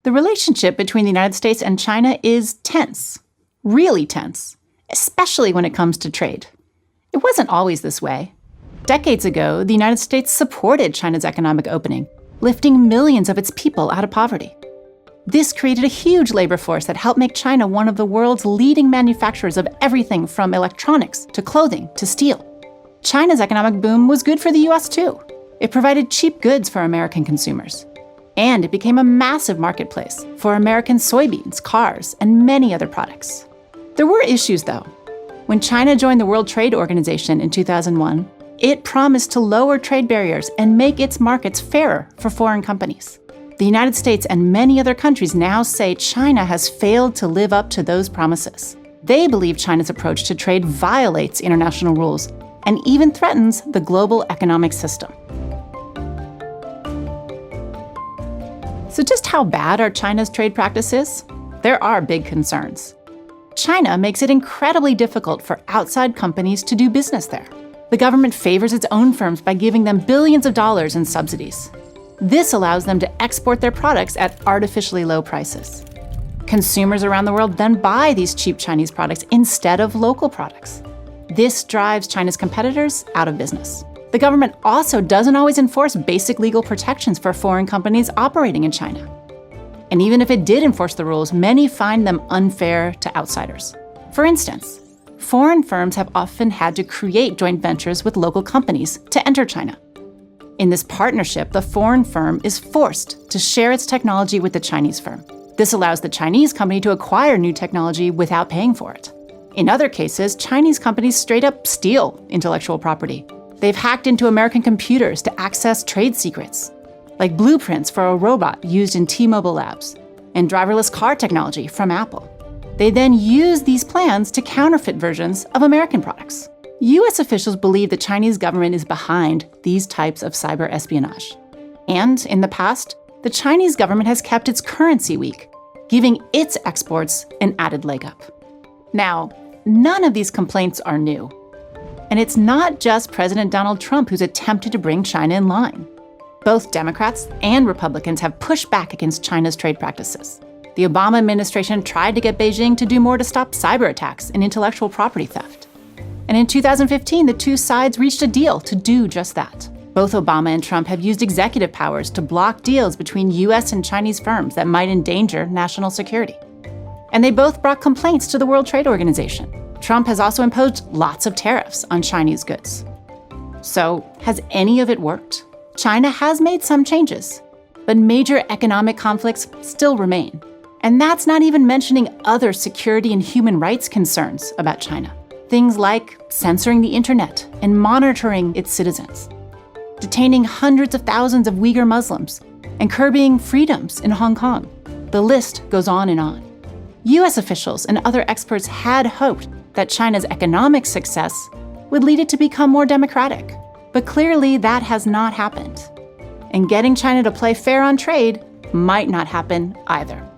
The relationship between the United States and China is tense, really tense, especially when it comes to trade. It wasn't always this way. Decades ago, the United States supported China's economic opening, lifting millions of its people out of poverty. This created a huge labor force that helped make China one of the world's leading manufacturers of everything from electronics to clothing to steel. China's economic boom was good for the US too. It provided cheap goods for American consumers. And it became a massive marketplace for American soybeans, cars, and many other products. There were issues though. When China joined the World Trade Organization in 2001, it promised to lower trade barriers and make its markets fairer for foreign companies. The United States and many other countries now say China has failed to live up to those promises. They believe China's approach to trade violates international rules and even threatens the global economic system. So just how bad are China's trade practices? There are big concerns. China makes it incredibly difficult for outside companies to do business there. The government favors its own firms by giving them billions of dollars in subsidies. This allows them to export their products at artificially low prices. Consumers around the world then buy these cheap Chinese products instead of local products. This drives China's competitors out of business. The government also doesn't always enforce basic legal protections for foreign companies operating in China. And even if it did enforce the rules, many find them unfair to outsiders. For instance, foreign firms have often had to create joint ventures with local companies to enter China. In this partnership, the foreign firm is forced to share its technology with the Chinese firm. This allows the Chinese company to acquire new technology without paying for it. In other cases, Chinese companies straight up steal intellectual property. They've hacked into American computers to access trade secrets, like blueprints for a robot used in T-Mobile labs and driverless car technology from Apple. They then use these plans to counterfeit versions of American products. US officials believe the Chinese government is behind these types of cyber espionage. And in the past, the Chinese government has kept its currency weak, giving its exports an added leg up. Now, none of these complaints are new. And it's not just President Donald Trump who's attempted to bring China in line. Both Democrats and Republicans have pushed back against China's trade practices. The Obama administration tried to get Beijing to do more to stop cyber attacks and intellectual property theft. And in 2015, the two sides reached a deal to do just that. Both Obama and Trump have used executive powers to block deals between US and Chinese firms that might endanger national security. And they both brought complaints to the World Trade Organization. Trump has also imposed lots of tariffs on Chinese goods. So, has any of it worked? China has made some changes, but major economic conflicts still remain. And that's not even mentioning other security and human rights concerns about China. Things like censoring the internet and monitoring its citizens, detaining hundreds of thousands of Uyghur Muslims, and curbing freedoms in Hong Kong. The list goes on and on. US officials and other experts had hoped that China's economic success would lead it to become more democratic. But clearly that has not happened. And getting China to play fair on trade might not happen either.